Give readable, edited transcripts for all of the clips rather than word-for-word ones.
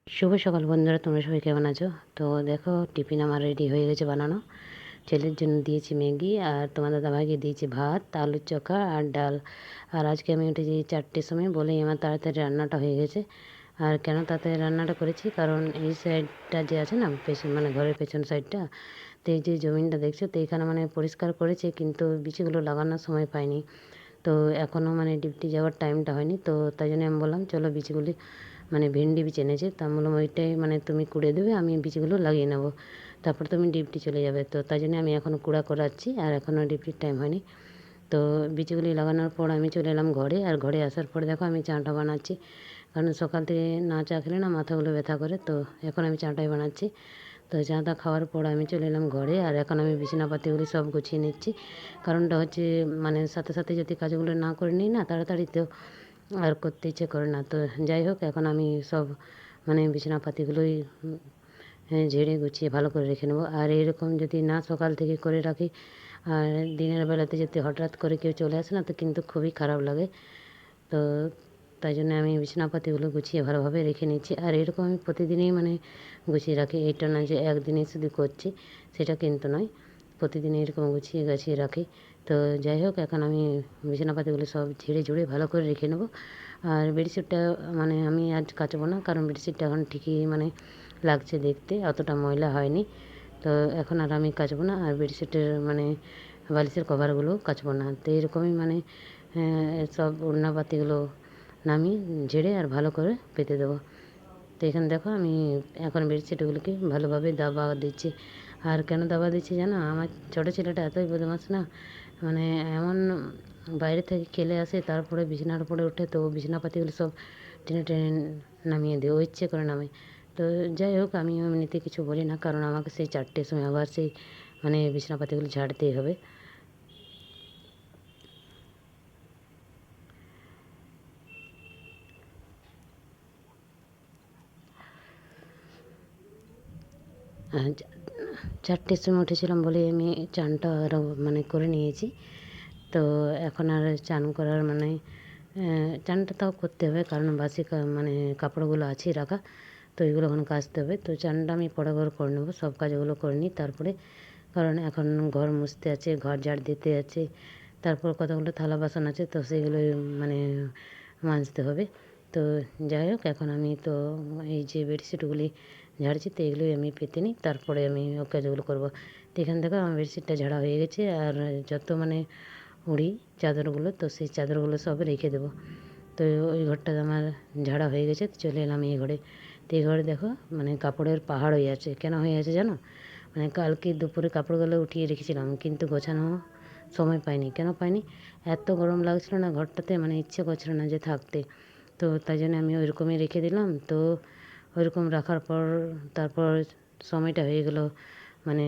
শুভ সকাল বন্ধুরা, তোমরা সবাই কেমন আছো? তো দেখো, টিফিন আমার রেডি হয়ে গেছে বানানো। ছেলের জন্য দিয়েছি ম্যাগি, আর তোমার দাদাভাইকে দিয়েছি ভাত, আলুর চোখা আর ডাল। আর আজকে আমি উঠেছি 4টের সময়, বলেই আমার তাড়াতাড়ি রান্নাটা হয়ে গেছে। আর কেন তাড়াতাড়ি রান্নাটা করেছি, কারণ এই সাইডটা যে আছে না, পেছন মানে ঘরের পেছন সাইডটা, তো এই যে জমিনটা দেখছো, তো এখানে মানে পরিষ্কার করেছে, কিন্তু বীজগুলো লাগানোর সময় পাইনি। তো এখনও মানে ডিউটি যাওয়ার টাইমটা হয়নি, তো তাই জন্য আমি বললাম চলো বীজগুলি মানে ভেন্ডি বীজ এনেছে, তা আমি বললাম ওইটাই মানে তুমি কুড়ে দেবে, আমি বীজগুলো লাগিয়ে নেবো, তারপর তুমি ডিউটি চলে যাবে। তো তাই জন্য আমি এখনও কুড়া করাচ্ছি, আর এখনও ডিউটির টাইম হয়নি। তো বীজগুলি লাগানোর পর আমি চলে এলাম ঘরে, আর ঘরে আসার পর দেখো আমি চাটা বানাচ্ছি, কারণ সকাল থেকে না চা খেলে না মাথাগুলো ব্যথা করে। তো এখন আমি চাটাই বানাচ্ছি। তো চাটা খাওয়ার পর আমি চলে এলাম ঘরে, আর এখন আমি বিছানাপাতিগুলি সব গুছিয়ে নিচ্ছি। কারণটা হচ্ছে মানে সাথে সাথে যদি কাজগুলো না করে নিই না তাড়াতাড়ি, তো আর করতে ইচ্ছে করে না। তো যাই হোক, এখন আমি সব মানে বিছানাপাতিগুলোই ঝেড়ে গুছিয়ে ভালো করে রেখে নেবো। আর এরকম যদি না সকাল থেকে করে রাখি, আর দিনের বেলাতে যদি হঠাৎ করে কেউ চলে আসে না, তো কিন্তু খুবই খারাপ লাগে। তো তাই জন্য আমি বিছানাপাতিগুলো গুছিয়ে ভালোভাবে রেখে নিচ্ছি। আর এরকম আমি প্রতিদিনই মানে গুছিয়ে রাখি, এটা না যে একদিনই শুধু করছি, সেটা কিন্তু নয়, প্রতিদিন এরকম গুছিয়ে গাছিয়ে রাখি। তো যাই হোক, এখন আমি বিছানাপাতিগুলো সব ঝেড়ে ঝুড়ে ভালো করে রেখে নেবো। আর বেডশিটটা মানে আমি আজ কাচবো না, কারণ বেডশিটটা এখন ঠিকই মানে লাগছে দেখতে, অতটা ময়লা হয়নি। তো এখন আর আমি কাচবো না, আর বেডশিটের মানে বালিশের কভারগুলো কাচবো না। তো এরকমই মানে সব ওড়নাপাতিগুলো নামিয়ে ঝেড়ে আর ভালো করে পেতে দেবো। তো এখানে দেখো আমি এখন বেডশিটগুলোকে ভালোভাবে দাবা দিচ্ছি। আর কেন দাবা দিচ্ছি জানো, আমার ছোটো ছেলেটা এতই বদমাশ না, মানে এমন বাইরে থেকে খেলে আসে, তারপরে বিছানার উপরে ওঠে, তো বিছানাপাতিগুলো সব টেনে টেনে নামিয়ে দেয়, ও ইচ্ছে করে নামে। তো যাই হোক, আমি এমনিতে কিছু বলি না, কারণ আমাকে সেই 4টের সময় আবার সেই মানে বিছানাপাতিগুলো ঝাড়তেই হবে। আর 4টের সময় উঠেছিলাম বলে আমি চানটা আরও মানে করে নিয়েছি। তো এখন আর চান করার মানে চানটা তাও করতে হবে, কারণ বাসি মানে কাপড়গুলো আছে রাখা, তো এগুলো এখন কাচতে হবে। তো চানটা আমি পরে করে নেবো, সব কাজগুলো করে নিই তারপরে, কারণ এখন ঘর মুছতে আছে, ঘর ঝাড় দিতে আছে, তারপর কতগুলো থালা বাসন আছে, তো সেগুলো মানে মাজতে হবে। তো যাই হোক, এখন আমি তো এই যে বেডশিটগুলি ঝাড়ছি, তো এগুলোই আমি পেতে নিই, তারপরে আমি ও কাজগুলো করবো। তো এখান থেকে আমার বেডশিটটা ঝাড়া হয়ে গেছে, আর যত মানে উড়ি চাদরগুলো, তো সেই চাদরগুলো সব রেখে দেবো। তো ওই ঘরটা আমার ঝাড়া হয়ে গেছে, তো চলে এলাম এই ঘরে। তো এই ঘরে দেখো মানে কাপড়ের পাহাড় হয়ে আছে, কেন হয়ে আছে জানো, মানে কালকে দুপুরে কাপড়গুলো উঠিয়ে রেখেছিলাম, কিন্তু গোছানো সময় পাইনি। কেন পাইনি, এত গরম লাগছিল না ঘরটাতে, মানে ইচ্ছে করছিল না যে থাকতে। তো তাই জন্য আমি ওইরকমই রেখে দিলাম। তো ওইরকম রাখার পর তারপর সময়টা হয়ে গেল মানে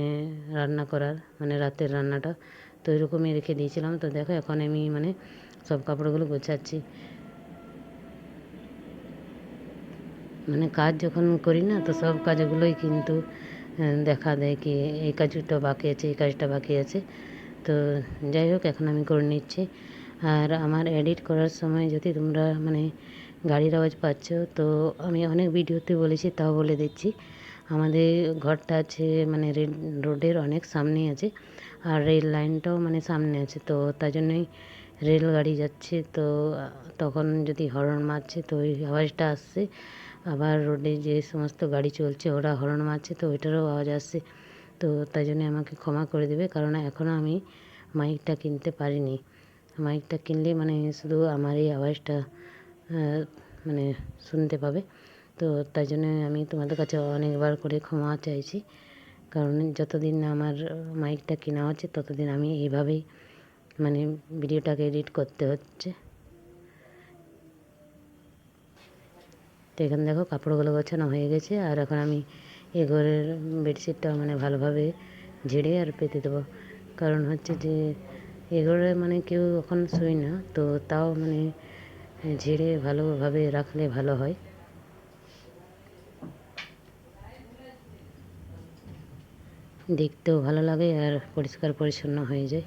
রান্না করার, মানে রাতের রান্নাটা, তো ওইরকমই রেখে দিয়েছিলাম। তো দেখো এখন আমি মানে সব কাপড়গুলো গোছাচ্ছি। মানে কাজ যখন করি না, তো সব কাজগুলোই কিন্তু দেখা দেয় কি এই কাজটা বাকি আছে, এই কাজটা বাকি আছে। তো যাই হোক, এখন আমি করে নিচ্ছি। আর আমার এডিট করার সময় যদি তোমরা মানে গাড়ির আওয়াজ পাচ্ছ, তো আমি অনেক ভিডিওতে বলেছি, তাও বলে দিচ্ছি। আমাদের ঘরটা আছে মানে রোডের অনেক সামনেই আছে, আর রেল লাইনটাও মানে সামনে আছে, তো তাই জন্যই রেলগাড়ি যাচ্ছে, তো তখন যদি হর্ন মারছে, তো ওই আওয়াজটা আসছে। আবার রোডে যে সমস্ত গাড়ি চলছে ওরা হর্ন মারছে, তো ওইটারও আওয়াজ আসছে। তো তাই জন্য আমাকে ক্ষমা করে দেবে, কারণ এখনও আমি মাইকটা কিনতে পারিনি। মাইকটা কিনলে মানে শুধু আমার এই আওয়াজটা মানে শুনতে পাবে। তো তাই জন্য আমি তোমাদের কাছে অনেকবার করে ক্ষমা চাইছি, কারণ যতদিন না আমার মাইকটা কেনা হচ্ছে, ততদিন আমি এইভাবেই মানে ভিডিওটাকে এডিট করতে হচ্ছে। তো এখানে দেখো কাপড়গুলো গোছানো হয়ে গেছে, আর এখন আমি এই ঘরের বেডশিটটা মানে ভালোভাবে ঝেড়ে আর পেতে দেবো। কারণ হচ্ছে যে এ ঘরে মানে কেউ এখন শুই না, তো তাও মানে ঝেড়ে ভালোভাবে রাখলে ভালো হয়, দেখতেও ভালো লাগে আর পরিষ্কার পরিচ্ছন্ন হয়ে যায়।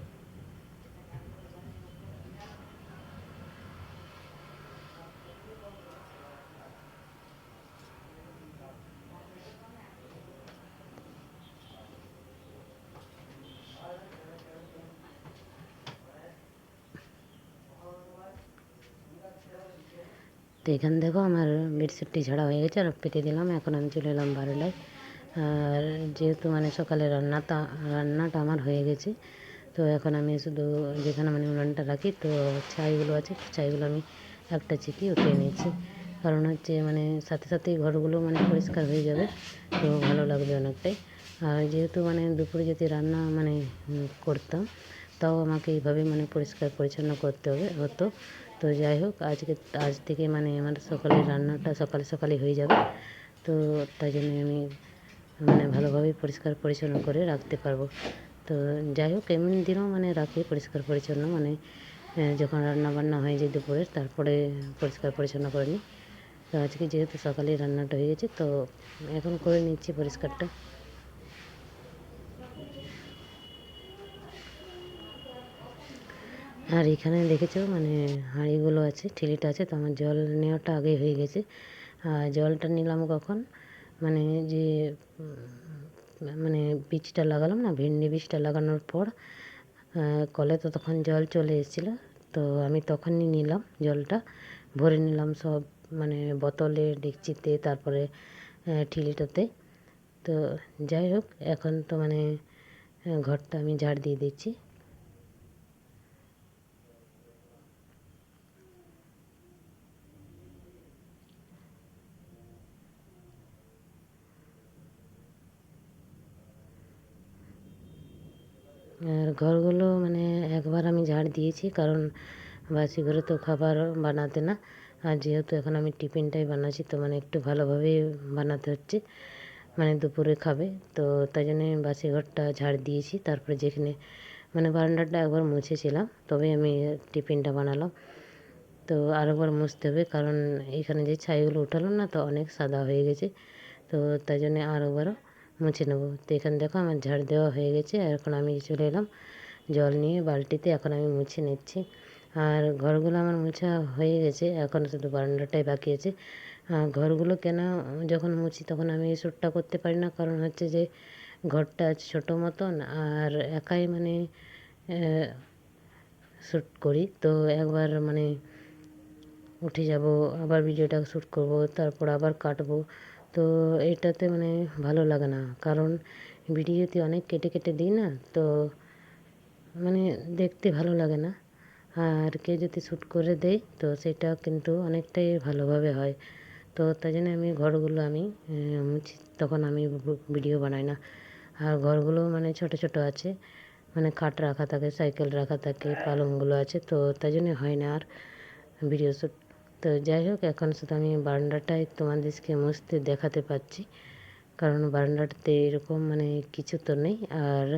তো এখানে দেখো আমার বেডশিটটি ঝাড়া হয়ে গেছে আর পেতে দিলাম। এখন আমি চলে এলাম বারান্দায়। আর যেহেতু মানে সকালে রান্নাটা আমার হয়ে গেছে, তো এখন আমি শুধু যেখানে মানে উনানটা রাখি তো ছাইগুলো আছে, ছাইগুলো আমি একটা চিকি উঠিয়ে নিয়েছি। কারণ হচ্ছে মানে সাথে সাথেই ঘরগুলো মানে পরিষ্কার হয়ে যাবে, তো ভালো লাগবে অনেকটাই। আর যেহেতু মানে দুপুরে যদি রান্না মানে করতাম, তাও আমাকে এইভাবে মানে পরিষ্কার পরিচ্ছন্ন করতে হতো। তো যাই হোক, আজ থেকে মানে আমার সকালের রান্নাটা সকালে সকালে হয়ে যাবে। তো তাই জন্য আমি মানে ভালোভাবে পরিষ্কার পরিচ্ছন্ন করে রাখতে পারবো। তো যাই হোক, এমনি দিনও মানে রাখি পরিষ্কার পরিচ্ছন্ন, মানে যখন রান্না বান্না হয়ে যায় দুপুরের, তারপরে পরিষ্কার পরিচ্ছন্ন করে নিই। তো আজকে যেহেতু সকালে রান্নাটা হয়ে গেছে, তো এখন করে নিচ্ছি পরিষ্কারটা। আর এখানে দেখেছো মানে হাঁড়িগুলো আছে, ঠেলিটা আছে, তো আমার জল নেওয়াটা আগে হয়ে গেছে। আর জলটা নিলাম কখন, মানে যে মানে বীজটা লাগালাম না, ভেন্ডি বীজটা লাগানোর পর কলে তো তখন জল চলে এসেছিলো। তো আমি তখনই নিলাম জলটা, ভরে নিলাম সব মানে বোতলে, ডেকচিতে, তারপরে ঠিলিটাতে। তো যাই হোক, এখন তো মানে ঘরটা আমি ঝাড় দিয়ে দিচ্ছি। আর ঘরগুলো মানে একবার আমি ঝাড় দিয়েছি, কারণ বাসি ঘরে তো খাবার বানাতে না। আর যেহেতু এখন আমি টিফিনটাই বানাচ্ছি, তো মানে একটু ভালোভাবে বানাতে হচ্ছে, মানে দুপুরে খাবে। তো তাই জন্য বাসি ঘরটা ঝাড় দিয়েছি। তারপরে যেখানে মানে বারান্দাটা একবার মুছেছিলাম, তবে আমি টিফিনটা বানালাম। তো আরেকবার মুছতে হবে, কারণ এখানে যে ছাইগুলো উঠালাম না, তো অনেক সাদা হয়ে গেছে। তো তাই জন্যে আরেকবারও মুছে নেবো। তো এখানে দেখো আমার ঝাড় দেওয়া হয়ে গেছে। এখন আমি চলে এলাম জল নিয়ে বালতিতে, এখন আমি মুছে নিচ্ছি। আর ঘরগুলো আমার মোছা হয়ে গেছে, এখন শুধু বারান্দাটাই বাকি আছে। ঘরগুলো কেন যখন মুছি তখন আমি শ্যুটটা করতে পারি না, কারণ হচ্ছে যে ঘরটা আছে ছোটো মতন, আর একাই মানে শ্যুট করি। তো একবার মানে উঠে যাব, আবার ভিডিওটা শ্যুট করব, তারপর আবার কাটবো। তো এটাতে মানে ভালো লাগে না, কারণ ভিডিওতে অনেক কেটে কেটে দিই না, তো মানে দেখতে ভালো লাগে না। আর কেউ যদি শ্যুট করে দেয়, তো সেটা কিন্তু অনেকটাই ভালোভাবে হয়। তো তাই জন্য আমি ঘরগুলো আমি মুছি, তখন আমি ভিডিও বানাই না। আর ঘরগুলো মানে ছোট ছোট আছে, মানে খাট রাখা থাকে, সাইকেল রাখা থাকে, পালংগুলো আছে, তো তাই জন্য হয় না আর ভিডিও শ্যুট। তো যাই হোক, এখন শুধু আমি বারান্দাটাই তোমাদেরকে মুছতে দেখাতে পাচ্ছি, কারণ বারান্দাটাতে এরকম মানে কিছু তো নেই। আর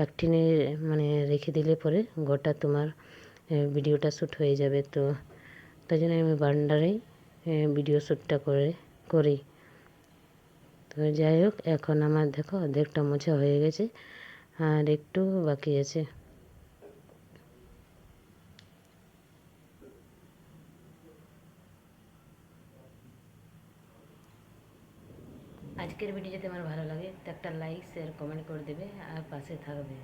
একটিনে মানে রেখে দিলে পরে গোটা তোমার ভিডিওটা শ্যুট হয়ে যাবে। তো তাই জন্য আমি বারান্দারেই ভিডিও শ্যুটটা করি। তো যাই হোক, এখন আমার দেখো অর্ধেকটা মোছা হয়ে গেছে, আর একটু বাকি আছে। আজকের ভিডিও যদি আমার ভালো লাগে তো একটা লাইক, শেয়ার, কমেন্ট করে দেবে আর পাশে থাকবে।